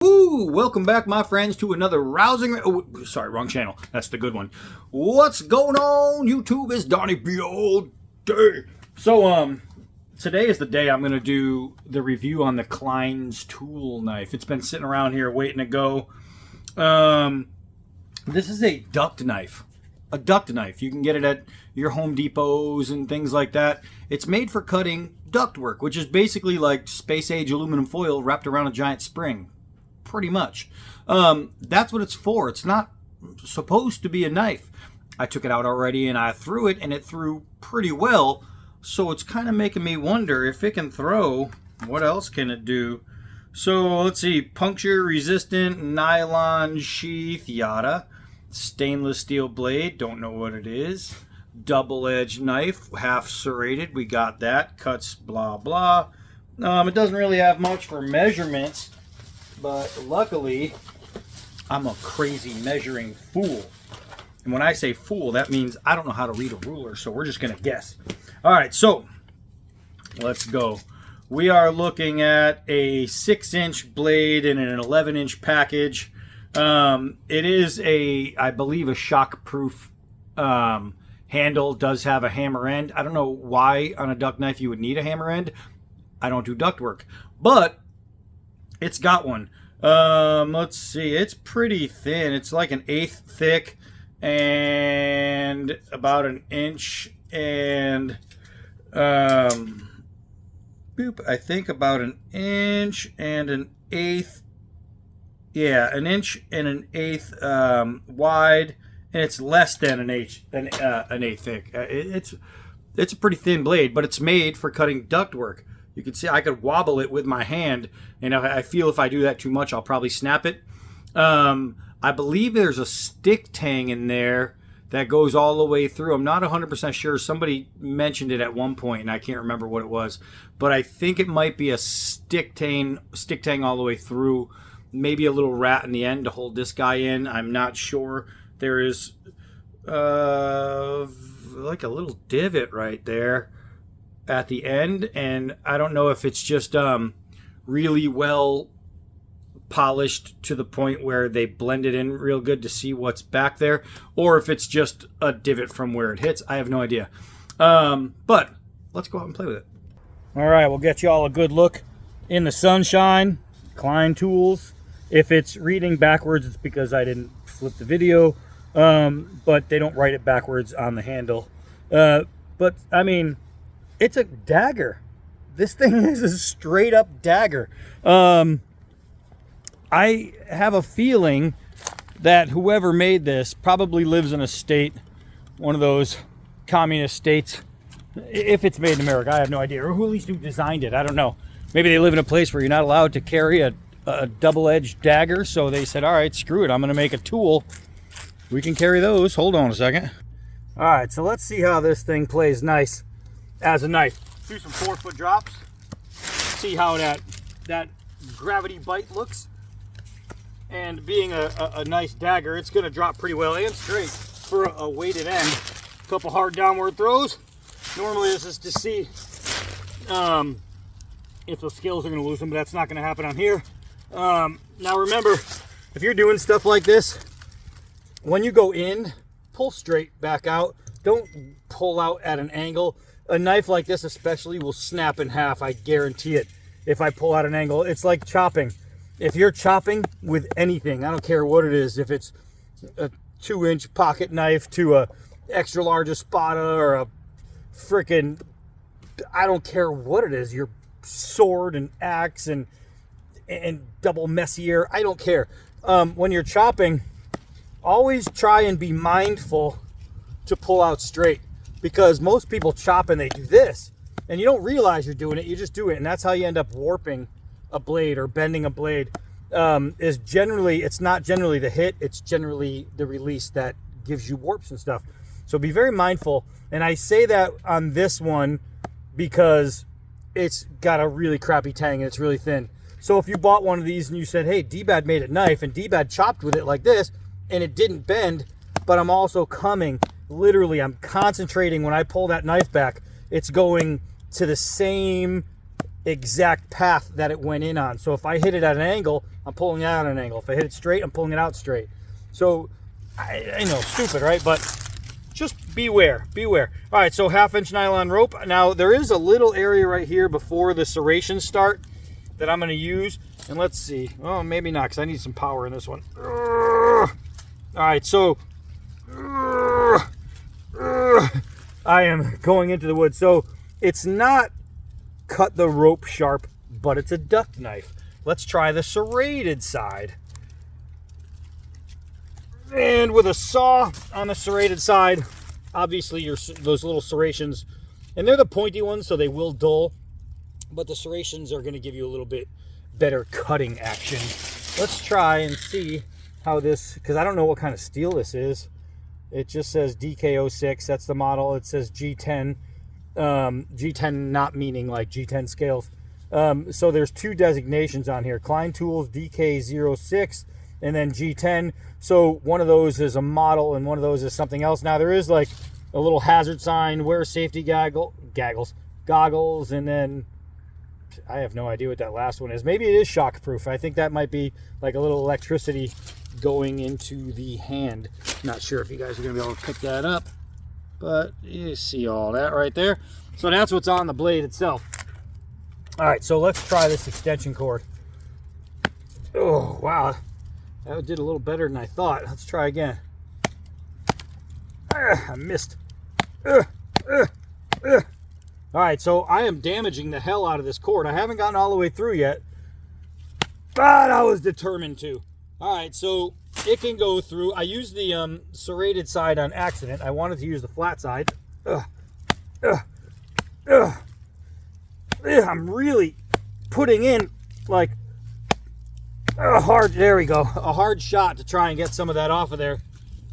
Ooh, welcome back, my friends, to another rousing... Oh, sorry, wrong channel. That's the good one. What's going on, YouTube? It's Donnie B all day. So, today is the day I'm going to do the review on the Klein's tool knife. It's been sitting around here waiting to go. This is a duct knife. A duct knife. You can get it at your Home Depots and things like that. It's made for cutting ductwork, which is basically like space-age aluminum foil wrapped around a giant spring. Pretty much. That's what it's for. It's not supposed to be a knife. I took it out already and I threw it, and it threw pretty well. So it's kind of making me wonder if it can throw, what else can it do? So let's see. Puncture resistant, nylon sheath, yada. Stainless steel blade, don't know what it is. Double-edged knife, half serrated, we got that. Cuts, blah, blah. It doesn't really have much for measurements. But luckily, I'm a crazy measuring fool. And when I say fool, that means I don't know how to read a ruler, so we're just going to guess. All right, so let's go. We are looking at a 6-inch blade in an 11-inch package. It is I believe, a shock-proof handle. Does have a hammer end. I don't know why on a duct knife you would need a hammer end. I don't do duct work. But it's got one. Let's see. It's pretty thin. It's like 1/8 thick and about 1 inch and I think about 1 inch and 1/8. Yeah, 1 inch and 1/8 wide, and it's less than an eighth thick. It's a pretty thin blade, but it's made for cutting duct work. You can see I could wobble it with my hand, and I feel if I do that too much, I'll probably snap it. I believe there's a stick tang in there that goes all the way through. I'm not 100% sure. Somebody mentioned it at one point, and I can't remember what it was. But I think it might be a stick tang all the way through. Maybe a little rat in the end to hold this guy in. I'm not sure. There is like a little divot right there at the end, and I don't know if it's just really well polished to the point where they blend it in real good to see what's back there, or if it's just a divot from where it hits. I have no idea. But let's go out and play with it. All right, we'll get you all a good look in the sunshine. Klein tools. If it's reading backwards, it's because I didn't flip the video, but they don't write it backwards on the handle. But I mean, it's a dagger. This thing is a straight up dagger. I have a feeling that whoever made this probably lives in a state, one of those communist states. If it's made in America, I have no idea. Or who at least who designed it, I don't know. Maybe they live in a place where you're not allowed to carry a double-edged dagger, so they said, all right, screw it, I'm going to make a tool. We can carry those. Hold on a second. All right, so let's see how this thing plays nice as a knife. Do some 4-foot drops. See how that gravity bite looks. And being a nice dagger, it's going to drop pretty well and straight for a weighted end. A couple hard downward throws. Normally this is to see if the scales are going to lose them, but that's not going to happen on here. Now remember, if you're doing stuff like this, when you go in, pull straight back out. Don't pull out at an angle. A knife like this especially will snap in half, I guarantee it. If I pull out an angle, it's like chopping. If you're chopping with anything, I don't care what it is, if it's a 2-inch pocket knife to a extra large espada or a freaking, I don't care what it is, your sword and axe and double messier, I don't care. When you're chopping, always try and be mindful to pull out straight, because most people chop and they do this and you don't realize you're doing it, you just do it, and that's how you end up warping a blade or bending a blade. It's not generally the hit, it's generally the release that gives you warps and stuff. So be very mindful, and I say that on this one because it's got a really crappy tang and it's really thin. So if you bought one of these and you said, hey, D-Bad made a knife and D-Bad chopped with it like this and it didn't bend, but I'm also coming, literally I'm concentrating when I pull that knife back, it's going to the same exact path that it went in on. So if I hit it at an angle, I'm pulling it out at an angle. If I hit it straight, I'm pulling it out straight. So I know, stupid, right? But just beware, beware. All right, so 1/2-inch nylon rope. Now there is a little area right here before the serrations start that I'm going to use. And let's see. Oh, maybe not, because I need some power in this one. All right, so I am going into the wood. So it's not cut the rope sharp, but it's a duct knife. Let's try the serrated side. And with a saw on the serrated side, obviously those little serrations, and they're the pointy ones, so they will dull, but the serrations are going to give you a little bit better cutting action. Let's try and see how this, because I don't know what kind of steel this is. It just says DK06, that's the model. It says G10, G10 not meaning like G10 scales. So there's 2 designations on here, Klein Tools DK06 and then G10. So one of those is a model and one of those is something else. Now there is like a little hazard sign, wear safety goggles, and then I have no idea what that last one is. Maybe it is shock proof. I think that might be like a little electricity going into the hand. Not sure if you guys are going to be able to pick that up, but you see all that right there. So that's what's on the blade itself. All right, so let's try this extension cord. Oh, wow. That did a little better than I thought. Let's try again. I missed. All right, so I am damaging the hell out of this cord. I haven't gotten all the way through yet, but I was determined to. All right, so it can go through. I used the serrated side on accident. I wanted to use the flat side. I'm really putting in like a hard, there we go, a hard shot to try and get some of that off of there.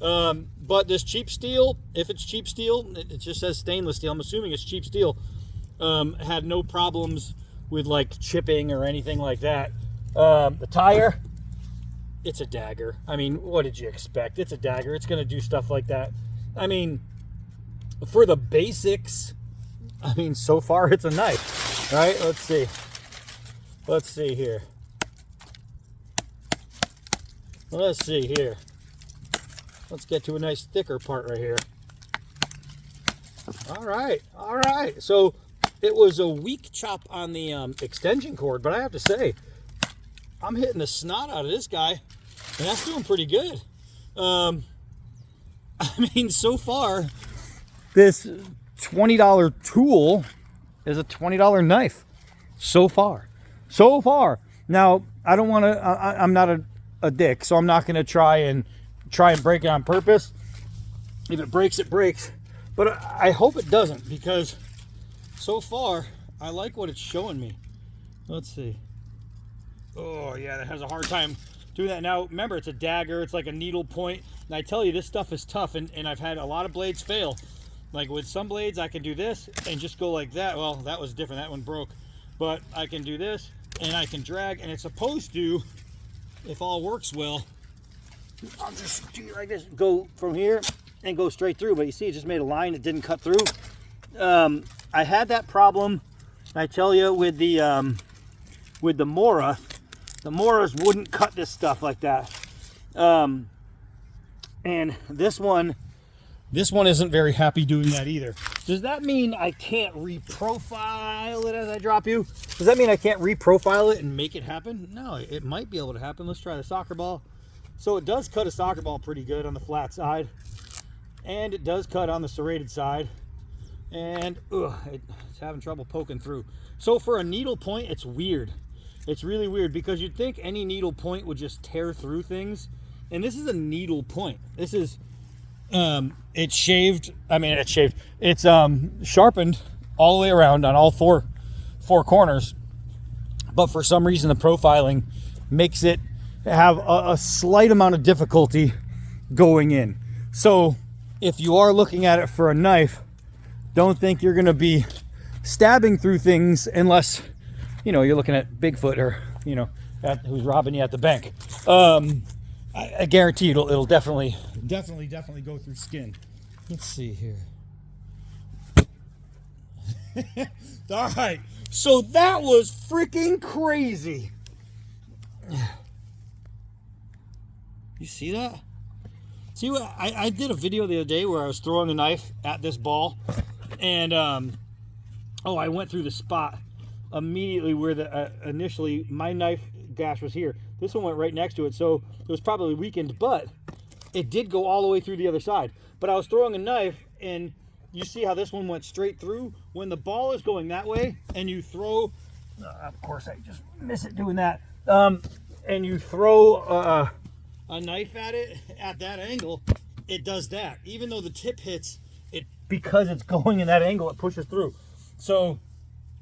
But this cheap steel, if it's cheap steel, it just says stainless steel, I'm assuming it's cheap steel, had no problems with like chipping or anything like that. The tire, it's a dagger. I mean, what did you expect? It's a dagger. It's going to do stuff like that. I mean, for the basics, I mean, so far it's a knife, right? Let's see. Let's see here. Let's see here. Let's get to a nice thicker part right here. All right, all right. So it was a weak chop on the extension cord, but I have to say, I'm hitting the snot out of this guy, and that's doing pretty good. I mean, so far, this $20 tool is a $20 knife. So far. So far. Now, I don't want to, I'm not a dick, so I'm not going to try and break it on purpose. If it breaks, it breaks. But I hope it doesn't, because so far, I like what it's showing me. Let's see. Oh, yeah, that has a hard time doing that. Now, remember, it's a dagger. It's like a needle point. And I tell you, this stuff is tough, and I've had a lot of blades fail. Like with some blades, I can do this and just go like that. Well, that was different. That one broke. But I can do this, and I can drag, and it's supposed to, if all works well, I'll just do like this, go from here and go straight through. But you see, it just made a line. It didn't cut through. I had that problem, I tell you, with the Mora. The Moras wouldn't cut this stuff like that. And this one isn't very happy doing that either. Does that mean I can't reprofile it as I drop you? Does that mean I can't reprofile it and make it happen? No, it might be able to happen. Let's try the soccer ball. So it does cut a soccer ball pretty good on the flat side. And it does cut on the serrated side. And it's having trouble poking through. So for a needle point, it's weird. It's really weird, because you'd think any needle point would just tear through things. And this is a needle point. This is, it's shaved. I mean, it's shaved. It's sharpened all the way around on all four corners. But for some reason, the profiling makes it have a slight amount of difficulty going in. So if you are looking at it for a knife, don't think you're going to be stabbing through things unless, you know, you're looking at Bigfoot or, you know, who's robbing you at the bank. I guarantee it'll definitely go through skin. Let's see here. All right, so that was freaking crazy. You see that? See what I did a video the other day where I was throwing a knife at this ball, and I went through the spot immediately where the initially my knife gash was here. This one went right next to it, so it was probably weakened, but it did go all the way through the other side. But I was throwing a knife, and you see how this one went straight through? When the ball is going that way, and you throw, of course I just miss it doing that, and you throw a knife at it at that angle, it does that. Even though the tip hits it, because it's going in that angle, it pushes through. So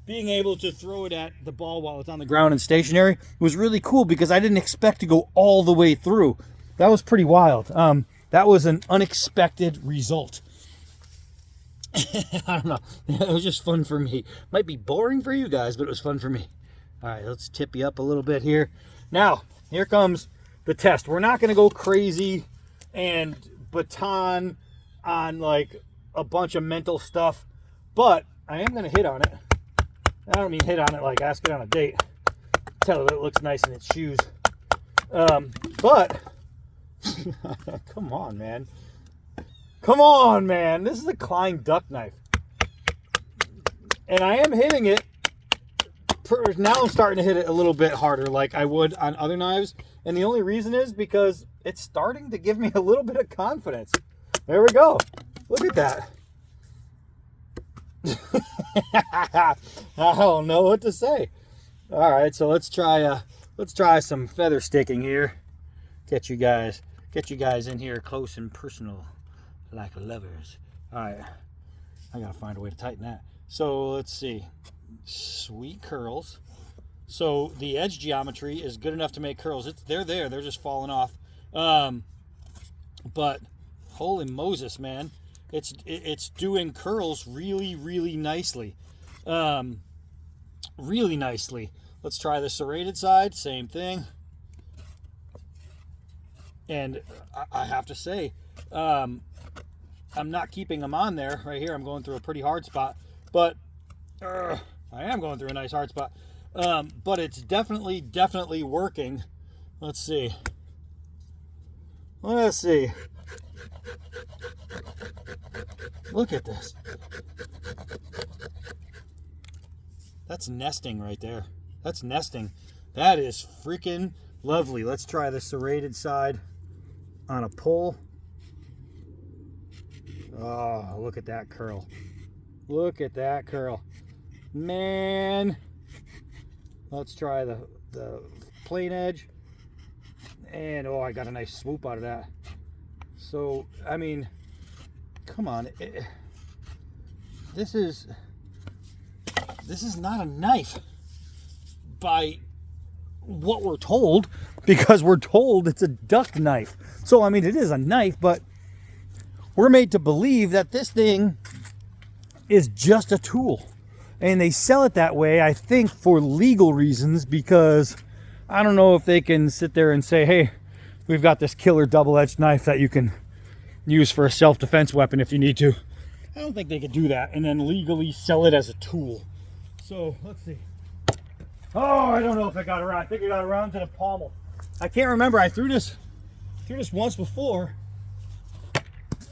being able to throw it at the ball while it's on the ground and stationary was really cool, because I didn't expect to go all the way through. That was pretty wild. That was an unexpected result. I don't know. It was just fun for me. Might be boring for you guys, but it was fun for me. All right, let's tip you up a little bit here. Now, here comes the test. We're not going to go crazy and baton on like a bunch of mental stuff, but I am going to hit on it. I don't mean hit on it like ask it on a date. Tell it it looks nice in its shoes. But come on, man. Come on, man. This is a Klein Duct knife. And I am hitting it. Now I'm starting to hit it a little bit harder like I would on other knives. And the only reason is because it's starting to give me a little bit of confidence. There we go. Look at that. I don't know what to say. All right, so let's try some feather sticking here. Get you guys in here close and personal, like lovers. All right, I gotta find a way to tighten that. So let's see, sweet curls. So the edge geometry is good enough to make curls. They're there. They're just falling off. But holy Moses, man, it's doing curls really, really nicely. Really nicely. Let's try the serrated side. Same thing. And I have to say, I'm not keeping them on there. Right here, I'm going through a pretty hard spot. But I am going through a nice hard spot. But it's definitely working. Let's see. Let's see. Look at this. That's nesting right there. That's nesting. That is freaking lovely. Let's try the serrated side on a pull. Oh, look at that curl. Look at that curl. Man. Let's try the plain edge. And oh, I got a nice swoop out of that. So, I mean, come on. This is not a knife by what we're told, because we're told it's a duct knife. So, I mean, it is a knife, but we're made to believe that this thing is just a tool. And they sell it that way, I think, for legal reasons, because I don't know if they can sit there and say, hey, we've got this killer double-edged knife that you can use for a self-defense weapon if you need to. I don't think they could do that and then legally sell it as a tool. So, let's see. Oh, I don't know if I got around. I think I got around to the pommel. I can't remember. I threw this once before.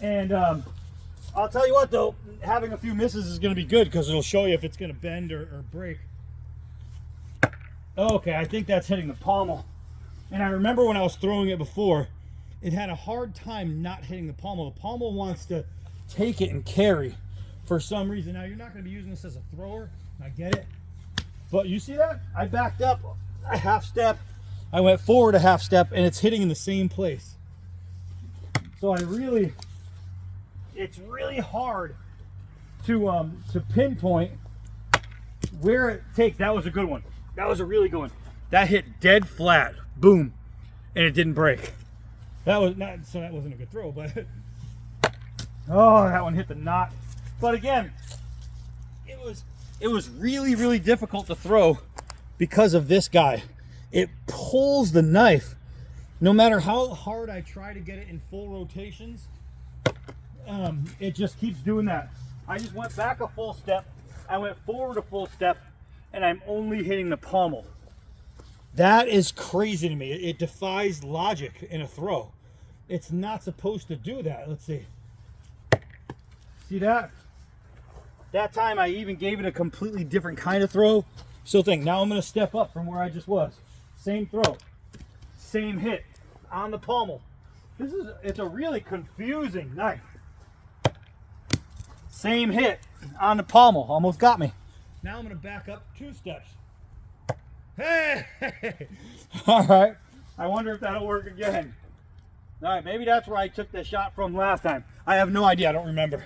And I'll tell you what, though, having a few misses is going to be good, because it'll show you if it's going to bend or break. Okay, I think that's hitting the pommel. And I remember when I was throwing it before, it had a hard time not hitting the pommel. The pommel wants to take it and carry for some reason. Now, you're not going to be using this as a thrower. I get it. But you see that? I backed up a half step. I went forward a half step, and it's hitting in the same place. So it's really hard to pinpoint where it takes. That was a good one. That was a really good one. That hit dead flat. Boom. And it didn't break. That wasn't a good throw, but oh, that one hit the knot. But again, it was really, really difficult to throw because of this guy. It pulls the knife. No matter how hard I try to get it in full rotations, it just keeps doing that. I just went back a full step. I went forward a full step, and I'm only hitting the pommel. That is crazy to me. It defies logic in a throw. It's not supposed to do that. Let's see. See that? That time I even gave it a completely different kind of throw. So think, now I'm going to step up from where I just was. Same throw. Same hit on the pommel. It's a really confusing knife. Same hit on the pommel. Almost got me. Now I'm going to back up 2 steps. Hey! All right. I wonder if that'll work again. All right, maybe that's where I took the shot from last time. I have no idea. I don't remember.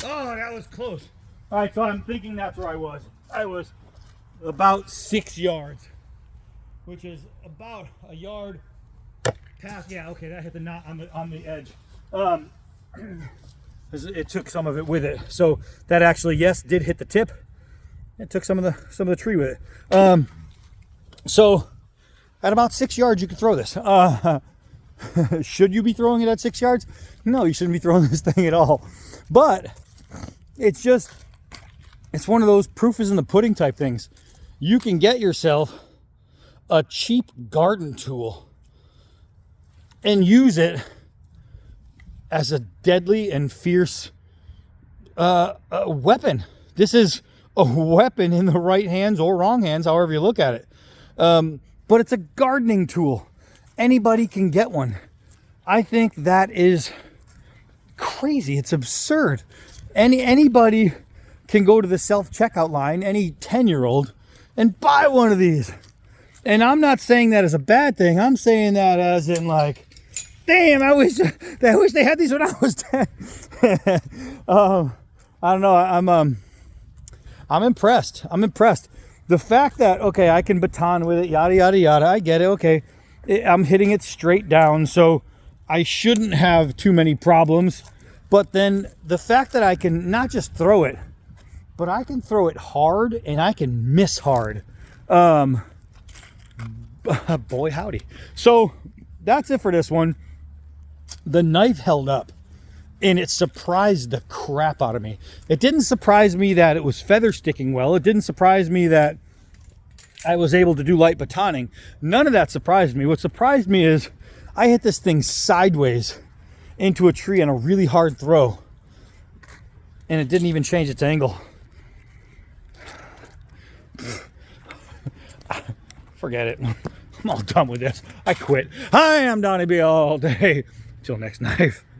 Oh, that was close. All right, so I'm thinking that's where I was. I was about 6 yards, which is about a yard past. Yeah, okay, that hit the knot on the edge. It took some of it with it. So that actually, yes, did hit the tip. It took some of the tree with it. So at about 6 yards, you can throw this. Should you be throwing it at 6 yards? No, you shouldn't be throwing this thing at all. But it's one of those proof is in the pudding type things. You can get yourself a cheap garden tool and use it as a deadly and fierce weapon. This is a weapon in the right hands or wrong hands, however you look at it. But it's a gardening tool. Anybody can get one. I think that is crazy. It's absurd. Anybody can go to the self-checkout line, any 10-year-old, and buy one of these. And I'm not saying that as a bad thing. I'm saying that as in like, damn, I wish they had these when I was 10. I don't know. I'm impressed. The fact that, okay, I can baton with it, yada, yada, yada. I get it. Okay. I'm hitting it straight down, so I shouldn't have too many problems. But then the fact that I can not just throw it, but I can throw it hard and I can miss hard. Boy, howdy. So that's it for this one. The knife held up and it surprised the crap out of me. It didn't surprise me that it was feather sticking well. It didn't surprise me that I was able to do light batoning. None of that surprised me. What surprised me is I hit this thing sideways into a tree on a really hard throw, and it didn't even change its angle. Forget it. I'm all done with this. I quit. Hi, I'm Donnie B all day. Till next knife.